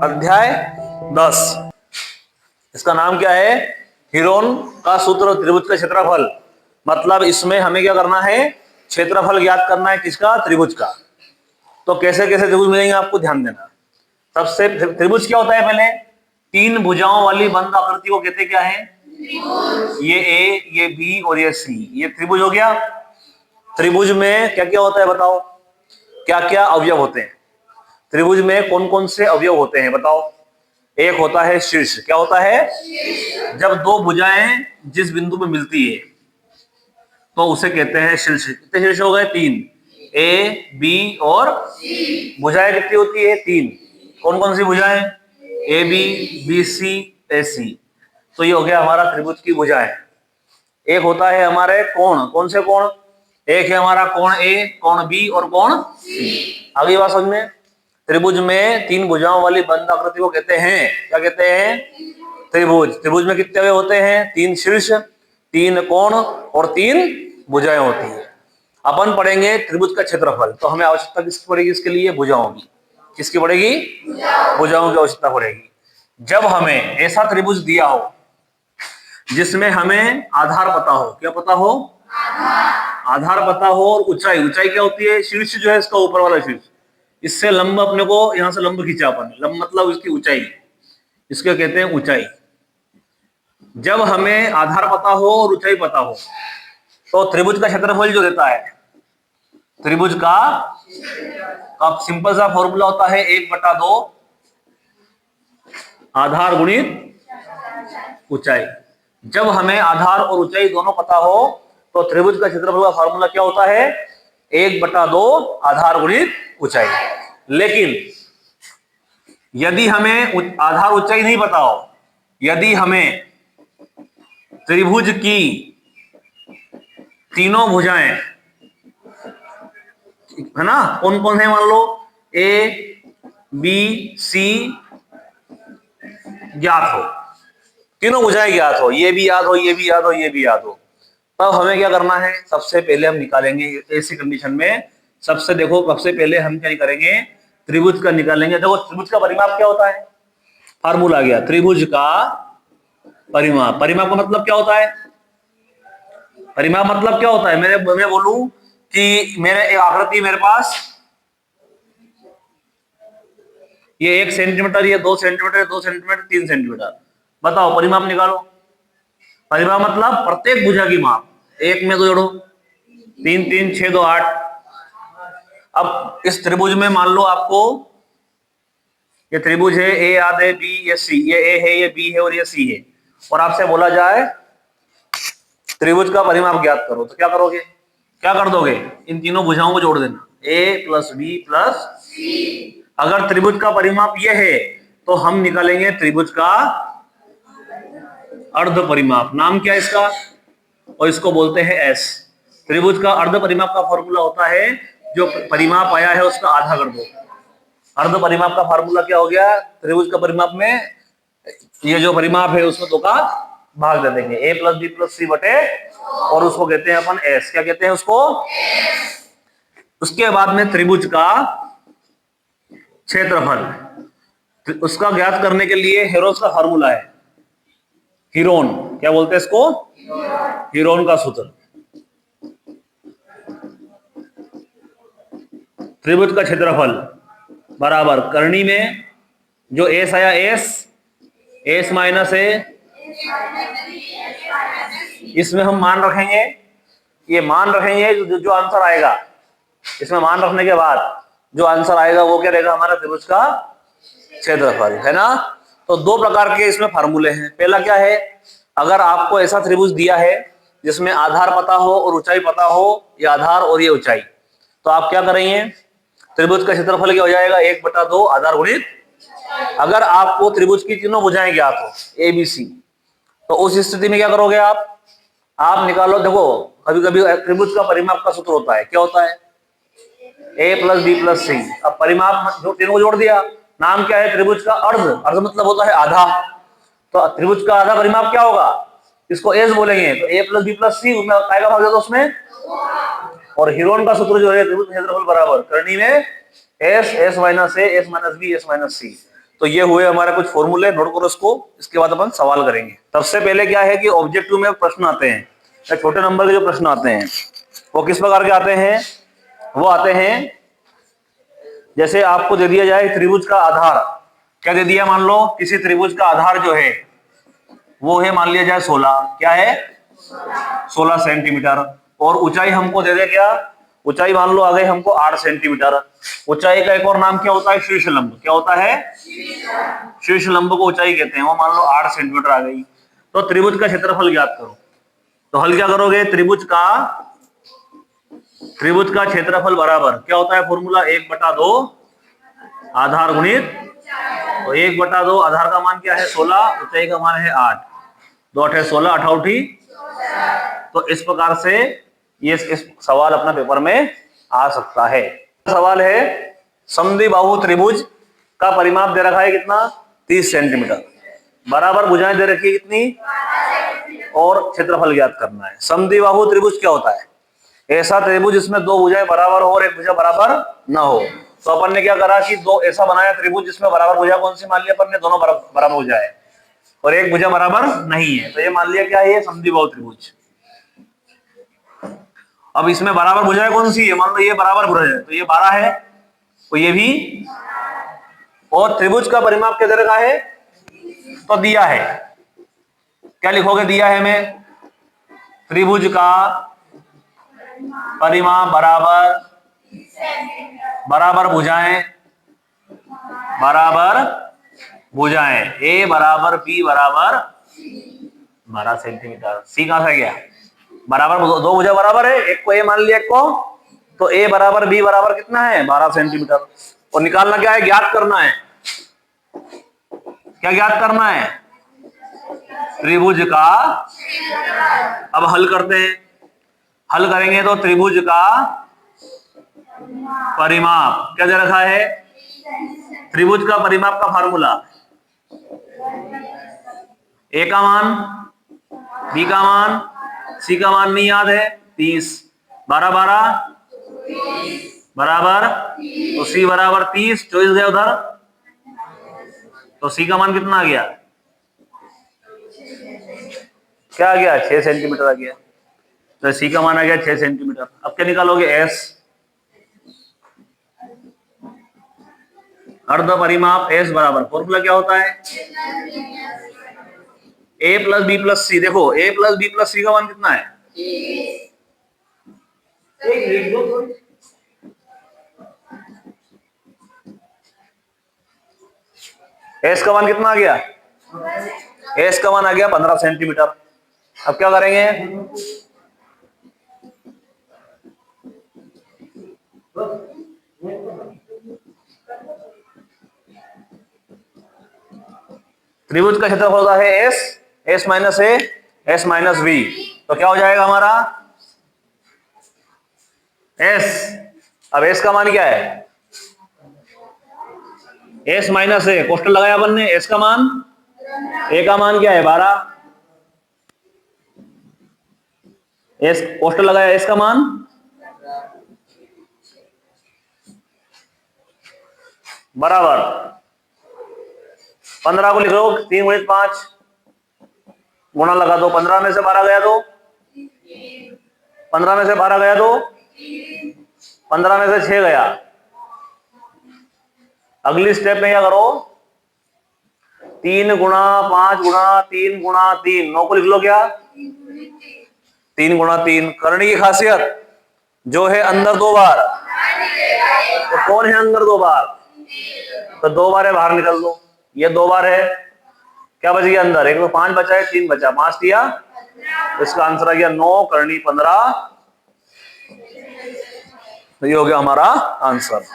अध्याय 10। इसका नाम क्या है? हीरोन का सूत्र, त्रिभुज का क्षेत्रफल। मतलब इसमें हमें क्या करना है? क्षेत्रफल ज्ञात करना है। किसका? त्रिभुज का। तो कैसे कैसे त्रिभुज मिलेंगे आपको ध्यान देना। सबसे त्रिभुज क्या होता है? पहले तीन भुजाओं वाली बंद आकृति को कहते क्या है? ये ए, ये बी और ये सी, ये त्रिभुज हो गया। त्रिभुज में क्या क्या होता है बताओ? क्या क्या अवयव होते हैं त्रिभुज में? कौन कौन से अवयव होते हैं बताओ? एक होता है शीर्ष। क्या होता है? जब दो भुजाएं जिस बिंदु पे मिलती है तो उसे कहते हैं शीर्ष। कितने शीर्ष हो गए? तीन। ए, बी और भुजाएं कितनी होती है? तीन। कौन कौन सी भुजाएं? ए बी, बी सी, ए सी। तो ये हो गया हमारा त्रिभुज की भुजाएं। एक होता है हमारे कोण। कौन से कोण? एक है हमारा कोण ए, कोण बी और कोण सी। आगे बात समझ में। त्रिभुज में तीन भुजाओं वाली बंद आकृति को कहते हैं, क्या कहते हैं? त्रिभुज। त्रिभुज में कितने अवयव होते हैं? तीन शीर्ष, तीन कोण और तीन भुजाएं होती है। अपन पढ़ेंगे त्रिभुज का क्षेत्रफल। तो हमें आवश्यकता किसकी पड़ेगी इसके लिए? भुजाओं की। किसकी पड़ेगी? भुजाओं की आवश्यकता पड़ेगी। जब हमें ऐसा त्रिभुज दिया हो जिसमें हमें आधार पता हो। क्या पता हो? आधार पता हो और ऊंचाई। ऊंचाई क्या होती है? शीर्ष जो है इसका ऊपर वाला शीर्ष, इससे लंब अपने को यहां से लंब खींचा अपन। लंब मतलब इसकी ऊंचाई, इसके कहते हैं ऊंचाई। जब हमें आधार पता हो और ऊंचाई पता हो तो त्रिभुज का क्षेत्रफल जो देता है, त्रिभुज का अब सिंपल सा फॉर्मूला होता है 1/2 आधार गुणित ऊंचाई। जब हमें आधार और ऊंचाई दोनों पता हो तो त्रिभुज का क्षेत्रफल का फॉर्मूला क्या होता है? 1/2 आधार गुणित ऊंचाई। लेकिन यदि हमें आधार ऊंचाई नहीं पता हो, यदि हमें त्रिभुज की तीनों भुजाएं है ना, कौन कौन है मान लो, ए बी सी ज्ञात हो, तीनों भुजाएं ज्ञात हो, ये भी याद हो, ये भी याद हो, ये भी याद हो, तब हमें क्या करना है? सबसे पहले हम निकालेंगे ऐसी कंडीशन में। सबसे देखो, सबसे पहले हम क्या करेंगे? त्रिभुज का निकालेंगे। देखो त्रिभुज का परिमाप क्या होता है? फार्मूला गया त्रिभुज का परिमाप। परिमाप का मतलब क्या होता है? परिमाप मतलब क्या होता है? मैं बोलूं कि मेरे एक आकृति मेरे पास, ये 1 सेंटीमीटर, ये 2 सेंटीमीटर, 2 सेंटीमीटर, 3 सेंटीमीटर। बताओ परिमाप निकालो। परिमाप मतलब प्रत्येक भुजा की माप। एक में 2 जोड़ो, 3 3 6 2 8। अब इस त्रिभुज में मान लो आपको ये त्रिभुज है, ए याद है, बी, ये सी, ये ए है, ये बी है और ये सी है, और आपसे बोला जाए त्रिभुज का परिमाप ज्ञात करो, तो क्या करोगे? क्या कर दोगे? इन तीनों भुजाओं को जोड़ देना, ए प्लस बी प्लस सी। अगर त्रिभुज का परिमाप ये है तो हम निकालेंगे त्रिभुज का अर्ध परिमाप। नाम क्या है इसका? और इसको बोलते हैं एस। त्रिभुज का अर्ध परिमाप का फॉर्मूला होता है, जो परिमाप आया है उसका आधा कर दो। अर्ध परिमाप का फार्मूला क्या हो गया? त्रिभुज का परिमाप में ये जो परिमाप है उसमें 2 का भाग दे देंगे, ए प्लस बी प्लस सी बटे, और उसको कहते हैं अपन एस। क्या कहते हैं उसको? उसके बाद में त्रिभुज का क्षेत्रफल, उसका ज्ञात करने के लिए हेरोस का फार्मूला है, हीरोन। क्या बोलते हैं इसको? हीरोन का सूत्र। त्रिभुज का क्षेत्रफल बराबर करनी में जो एस आया, एस माइनस ए, इसमें हम मान रखेंगे, ये मान रखेंगे जो आंसर आएगा, इसमें मान रखने के बाद जो आंसर आएगा वो क्या रहेगा? हमारा त्रिभुज का क्षेत्रफल, है ना। तो 2 प्रकार के इसमें फार्मूले हैं। पहला क्या है? अगर आपको ऐसा त्रिभुज दिया है जिसमें आधार पता हो और ऊंचाई पता हो, ये आधार और ये ऊंचाई, तो आप क्या करेंगे? त्रिभुज का क्षेत्रफल क्या हो जाएगा? 1/2 आधार गुणित। अगर आपको त्रिभुज की तीनों भुजाएं ज्ञात हो, ए बी सी, तो उस स्थिति में क्या करोगे आप निकालो। देखो कभी कभी त्रिभुज का परिमाप का सूत्र होता है, क्या होता है? ए प्लस बी प्लस सी। अब परिमाप जो तीनों को जोड़ दिया, नाम क्या है? त्रिभुज का अर्ध। अर्ध मतलब होता है आधा। तो त्रिभुज का आधा परिमाप क्या होगा? इसको एस बोलेंगे। तो ए प्लस बी प्लस सी उसमें आएगा भाग देगा उसमें, और हीरोन का सूत्र जो है त्रिभुज क्षेत्रफल बराबर करनी में S, S minus A, S minus B, S minus C. तो ये हुए हमारे कुछ फॉर्मूले, नोट करो इसको, इसके बाद अपन सवाल करेंगे। सबसे पहले क्या है कि ऑब्जेक्टिव में प्रश्न आते हैं या छोटे नंबर के जो प्रश्न आते हैं वो किस प्रकार के आते हैं? वो आते हैं जैसे आपको दे दिया जाए त्रिभुज का आधार, क्या दे दिया, मान लो किसी त्रिभुज का आधार जो है वो है मान लिया जाए 16, क्या है 16 सेंटीमीटर, और ऊंचाई हमको दे दे क्या, ऊंचाई मान लो आ गई हमको 8 सेंटीमीटर। ऊंचाई का एक और नाम क्या होता है? शीर्ष लंब। क्या होता है? शीर्ष लंब को ऊंचाई कहते हैं। वो मान लो 8 सेंटीमीटर आ गई। तो त्रिभुज का क्षेत्रफल ज्ञात करो। तो हल क्या करोगे? त्रिभुज का क्षेत्रफल बराबर क्या होता है फॉर्मूला? 1/2 आधार गुणित, तो 1/2 आधार का मान क्या है? 16, ऊंचाई का मान है 8, 2 8 16, 8 तो इस प्रकार से ये इस सवाल अपना पेपर में आ सकता है। सवाल है समद्विबाहु त्रिभुज का परिमाप दे रखा है कितना? 30 सेंटीमीटर, बराबर भुजाएं दे रखी है कितनी, और क्षेत्रफल ज्ञात करना है। समद्विबाहु त्रिभुज क्या होता है? ऐसा त्रिभुज जिसमें दो भुजाएं बराबर हो और एक भुजा बराबर ना हो। तो अपन ने क्या करा कि दो ऐसा बनाया त्रिभुज जिसमें बराबर भुजा कौन सी मान लिया अपन ने? दोनों बराबर भुजा है और एक भुजा बराबर नहीं है, तो ये मान लिया क्या है? ये समद्विबाहु त्रिभुज। अब इसमें बराबर भुजाएं कौन सी है? मान लो ये बराबर भुजा है, तो ये 12 है, तो ये भी, और त्रिभुज का परिमाप क्या दे रखा है? तो दिया है, क्या लिखोगे? दिया है में त्रिभुज का परिमाप बराबर भुजाएं ए बराबर बी बराबर 12 सेंटीमीटर। सी कहां से गया? बराबर दो भुजा बराबर है, एक को ए मान लिया, एक को, तो ए बराबर बी बराबर कितना है? 12 सेंटीमीटर। और निकालना क्या है? ज्ञात करना है। क्या ज्ञात करना है? त्रिभुज का, अब हल करते हैं। हल करेंगे तो त्रिभुज का परिमाप क्या दे रखा है? त्रिभुज का परिमाप का फार्मूला, ए का मान, बी का मान, सी का मान नहीं याद है, 30, 12 12 बराबर, तो सी बराबर 30, 24 गया उधर, तो सी का मान कितना आ गया? क्या आ गया? 6 सेंटीमीटर आ गया। तो सी का मान आ गया 6 सेंटीमीटर। अब क्या निकालोगे? एस, अर्ध परिमाप एस बराबर, फॉर्मूला क्या होता है? ए प्लस बी प्लस सी। देखो ए प्लस बी प्लस सी का मान कितना है? एस का मान कितना आ गया? एस का मान आ गया 15 सेंटीमीटर। अब क्या करेंगे? त्रिभुज का क्षेत्रफल होता है S, S minus A, S minus B, तो क्या हो जाएगा हमारा? एस। अब एस का मान क्या है? एस माइनस ए, कोष्टक लगाया अपन ने, एस का मान, ए का मान क्या है? 12, एस कोष्टक लगाया, एस का मान बराबर 15 को लिख लो, 3 गुणित 5 गुणा लगा दो, 15 में से 12 गया तो 15 में से 12 गया तो 15 में से 6 गया। अगली स्टेप में क्या करो? 3 गुणा 5 गुणा 3 गुणा 3, 9 को लिख लो क्या? 3 गुणा 3। करने की खासियत जो है अंदर 2 बार, तो कौन है अंदर 2 बार? तो 2 बार है, बाहर निकल दो, ये 2 बार है, क्या बच गया अंदर? एक तो 5 बचा है, 3 बचा, 5 दिया, इसका आंसर आ गया 9 करनी 15। तो ये हो गया हमारा आंसर।